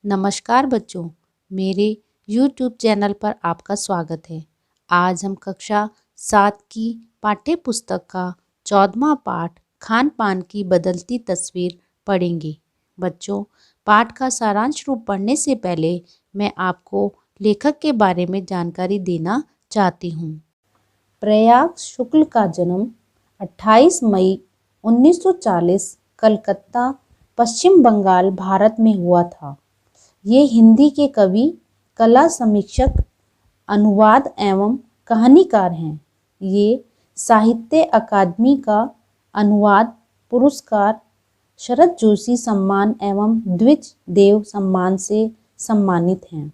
नमस्कार बच्चों, मेरे YouTube चैनल पर आपका स्वागत है। आज हम कक्षा 7 की पाठ्य पुस्तक का 14वां पाठ खान पान की बदलती तस्वीर पढ़ेंगे। बच्चों, पाठ का सारांश रूप पढ़ने से पहले मैं आपको लेखक के बारे में जानकारी देना चाहती हूँ। प्रयाग शुक्ल का जन्म 28 मई 1940 कलकत्ता, पश्चिम बंगाल, भारत में हुआ था। ये हिंदी के कवि, कला समीक्षक, अनुवाद एवं कहानीकार हैं। ये साहित्य अकादमी का अनुवाद पुरस्कार, शरद जोशी सम्मान एवं द्विज देव सम्मान से सम्मानित हैं।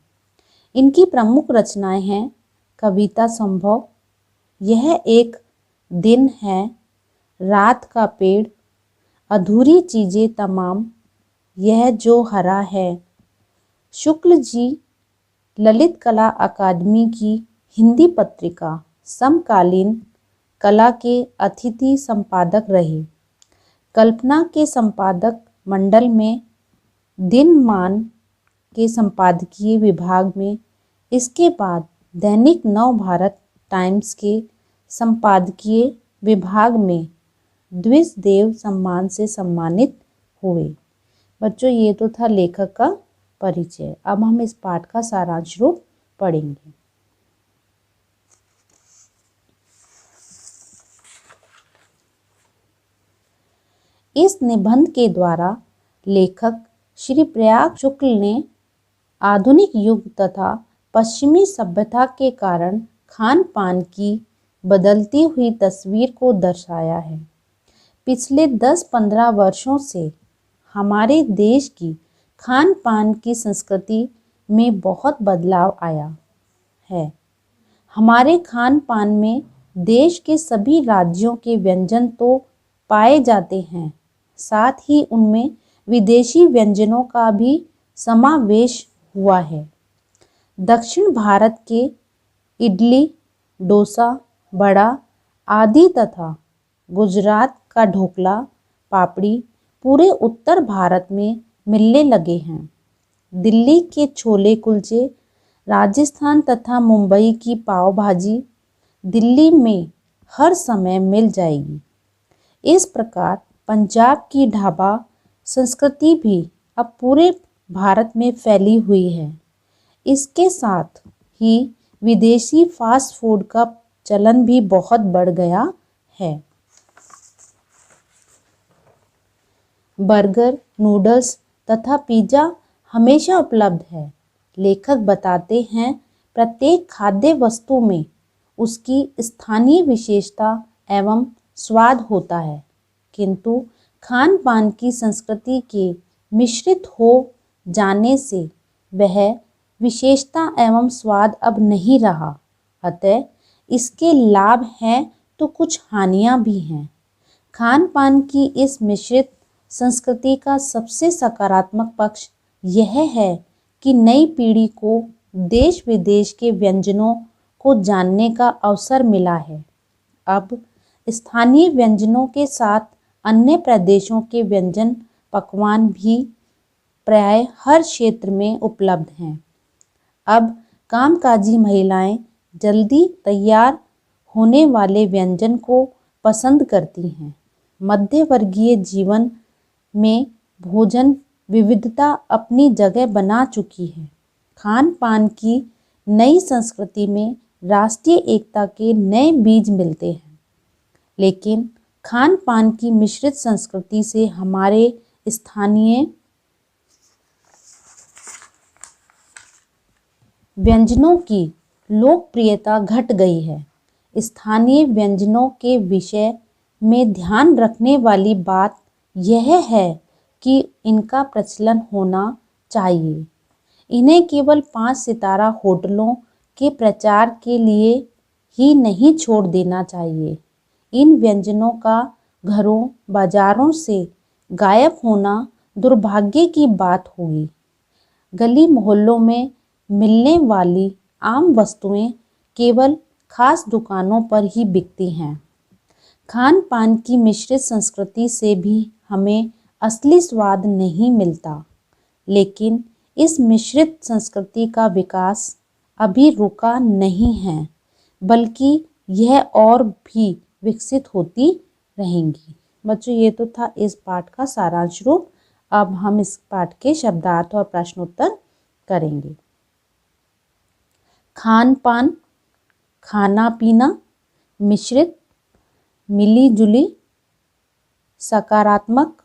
इनकी प्रमुख रचनाएं हैं कविता संभव, यह एक दिन है, रात का पेड़, अधूरी चीजें तमाम, यह जो हरा है। शुक्ल जी ललित कला अकादमी की हिंदी पत्रिका समकालीन कला के अतिथि संपादक रहे। कल्पना के संपादक मंडल में, दिनमान के संपादकीय विभाग में, इसके बाद दैनिक नव भारत टाइम्स के संपादकीय विभाग में द्विज देव सम्मान से सम्मानित हुए। बच्चों, ये तो था लेखक का परिचय। अब हम इस पाठ का सारांश रूप पढ़ेंगे। इस निबंध के द्वारा लेखक श्री प्रयाग शुक्ल ने आधुनिक युग तथा पश्चिमी सभ्यता के कारण खान पान की बदलती हुई तस्वीर को दर्शाया है। पिछले 10-15 वर्षों से हमारे देश की खान पान की संस्कृति में बहुत बदलाव आया है। हमारे खान पान में देश के सभी राज्यों के व्यंजन तो पाए जाते हैं, साथ ही उनमें विदेशी व्यंजनों का भी समावेश हुआ है। दक्षिण भारत के इडली, डोसा, वड़ा आदि तथा गुजरात का ढोकला, पापड़ी पूरे उत्तर भारत में मिलने लगे हैं। दिल्ली के छोले कुलचे, राजस्थान तथा मुंबई की पाव भाजी दिल्ली में हर समय मिल जाएगी। इस प्रकार पंजाब की ढाबा संस्कृति भी अब पूरे भारत में फैली हुई है। इसके साथ ही विदेशी फास्ट फूड का चलन भी बहुत बढ़ गया है। बर्गर, नूडल्स तथा पिज़्ज़ा हमेशा उपलब्ध है। लेखक बताते हैं, प्रत्येक खाद्य वस्तु में उसकी स्थानीय विशेषता एवं स्वाद होता है, किंतु खान पान की संस्कृति के मिश्रित हो जाने से वह विशेषता एवं स्वाद अब नहीं रहा। अतः इसके लाभ हैं तो कुछ हानियां भी हैं। खान पान की इस मिश्रित संस्कृति का सबसे सकारात्मक पक्ष यह है कि नई पीढ़ी को देश विदेश के व्यंजनों को जानने का अवसर मिला है। अब स्थानीय व्यंजनों के साथ अन्य प्रदेशों के व्यंजन पकवान भी प्राय हर क्षेत्र में उपलब्ध हैं। अब कामकाजी महिलाएं जल्दी तैयार होने वाले व्यंजन को पसंद करती हैं। मध्य वर्गीय जीवन में भोजन विविधता अपनी जगह बना चुकी है। खान पान की नई संस्कृति में राष्ट्रीय एकता के नए बीज मिलते हैं, लेकिन खान पान की मिश्रित संस्कृति से हमारे स्थानीय व्यंजनों की लोकप्रियता घट गई है। स्थानीय व्यंजनों के विषय में ध्यान रखने वाली बात यह है कि इनका प्रचलन होना चाहिए। इन्हें केवल 5 सितारा होटलों के प्रचार के लिए ही नहीं छोड़ देना चाहिए। इन व्यंजनों का घरों बाजारों से गायब होना दुर्भाग्य की बात होगी। गली मोहल्लों में मिलने वाली आम वस्तुएं केवल खास दुकानों पर ही बिकती हैं। खान पान की मिश्रित संस्कृति से भी हमें असली स्वाद नहीं मिलता, लेकिन इस मिश्रित संस्कृति का विकास अभी रुका नहीं है, बल्कि यह और भी विकसित होती रहेंगी। बच्चों, ये तो था इस पाठ का सारांश रूप। अब हम इस पाठ के शब्दार्थ और प्रश्नोत्तर करेंगे। खान पान, खाना पीना, मिश्रित, मिली जुली, सकारात्मक,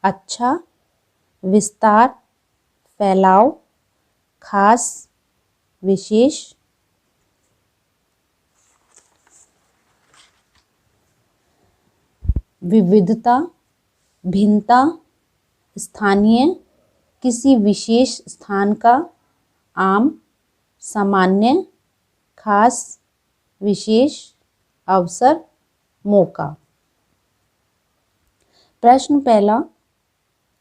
अच्छा, विस्तार, फैलाव, खास, विशेष। विविधता, भिन्नता, स्थानीय, किसी विशेष स्थान का, आम, सामान्य, खास, विशेष, अवसर, मौका। प्रश्न पहला,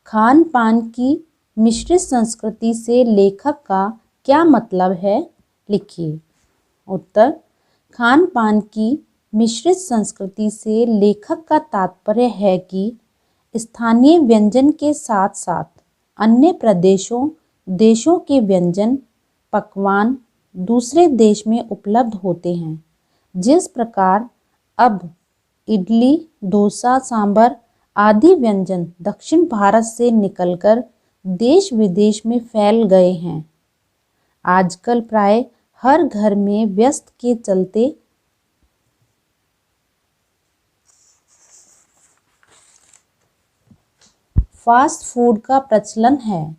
खान पान की मिश्रित संस्कृति से लेखक का क्या मतलब है, लिखिए। उत्तर, खान पान की मिश्रित संस्कृति से लेखक का तात्पर्य है कि स्थानीय व्यंजन के साथ साथ अन्य प्रदेशों, देशों के व्यंजन, पकवान दूसरे देश में उपलब्ध होते हैं। जिस प्रकार अब इडली, डोसा, सांभर आदि व्यंजन दक्षिण भारत से निकलकर देश विदेश में फैल गए हैं। आजकल प्राय हर घर में व्यस्त के चलते फास्ट फूड का प्रचलन है।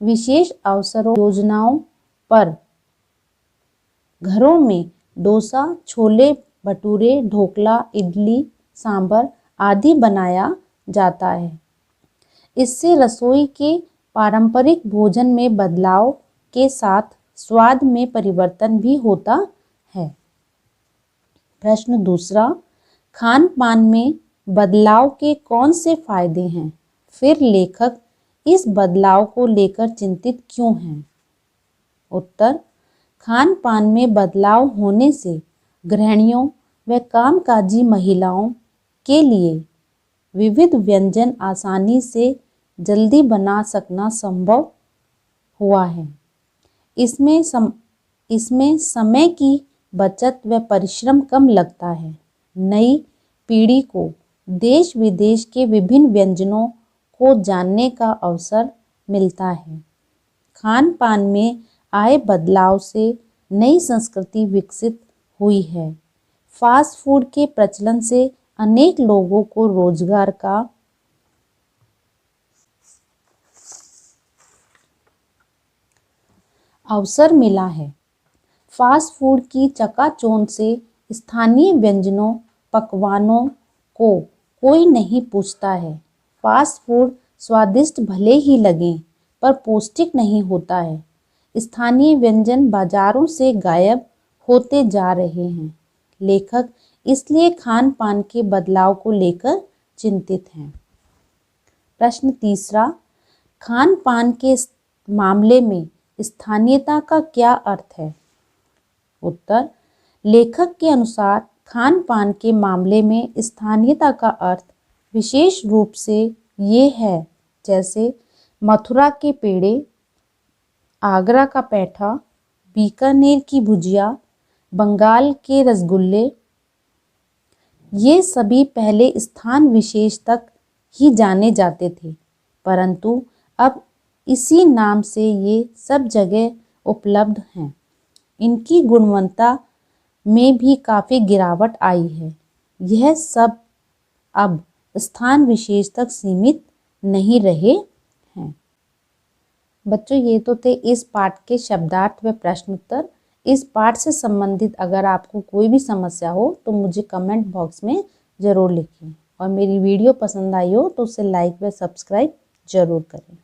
विशेष अवसरों, योजनाओं पर घरों में डोसा, छोले भटूरे, ढोकला, इडली, सांभर आदि बनाया जाता है। इससे रसोई के पारंपरिक भोजन में बदलाव के साथ स्वाद में परिवर्तन भी होता है। प्रश्न दूसरा, खान पान में बदलाव के कौन से फायदे हैं? फिर लेखक इस बदलाव को लेकर चिंतित क्यों हैं? उत्तर, खान पान में बदलाव होने से गृहिणियों व कामकाजी महिलाओं के लिए विविध व्यंजन आसानी से जल्दी बना सकना संभव हुआ है। इसमें समय की बचत व परिश्रम कम लगता है। नई पीढ़ी को देश विदेश के विभिन्न व्यंजनों को जानने का अवसर मिलता है। खान पान में आए बदलाव से नई संस्कृति विकसित हुई है। फास्ट फूड के प्रचलन से अनेक लोगों को रोजगार का अवसर मिला है। फास्ट फूड की चकाचौंध से स्थानीय व्यंजनों, पकवानों को कोई नहीं पूछता है। फास्ट फूड स्वादिष्ट भले ही लगें, पर पौष्टिक नहीं होता है। स्थानीय व्यंजन बाजारों से गायब होते जा रहे हैं। लेखक इसलिए खान पान के बदलाव को लेकर चिंतित हैं। प्रश्न तीसरा, खान पान के मामले में स्थानीयता का क्या अर्थ है? उत्तर, लेखक के अनुसार खान पान के मामले में स्थानीयता का अर्थ विशेष रूप से ये है, जैसे मथुरा के पेड़े, आगरा का पैठा, बीकानेर की भुजिया, बंगाल के रसगुल्ले, ये सभी पहले स्थान विशेष तक ही जाने जाते थे, परंतु अब इसी नाम से ये सब जगह उपलब्ध हैं। इनकी गुणवत्ता में भी काफ़ी गिरावट आई है। यह सब अब स्थान विशेष तक सीमित नहीं रहे हैं। बच्चों, ये तो थे इस पाठ के शब्दार्थ व प्रश्नोत्तर। इस पाठ से संबंधित अगर आपको कोई भी समस्या हो तो मुझे कमेंट बॉक्स में ज़रूर लिखें, और मेरी वीडियो पसंद आई हो तो उसे लाइक व सब्सक्राइब ज़रूर करें।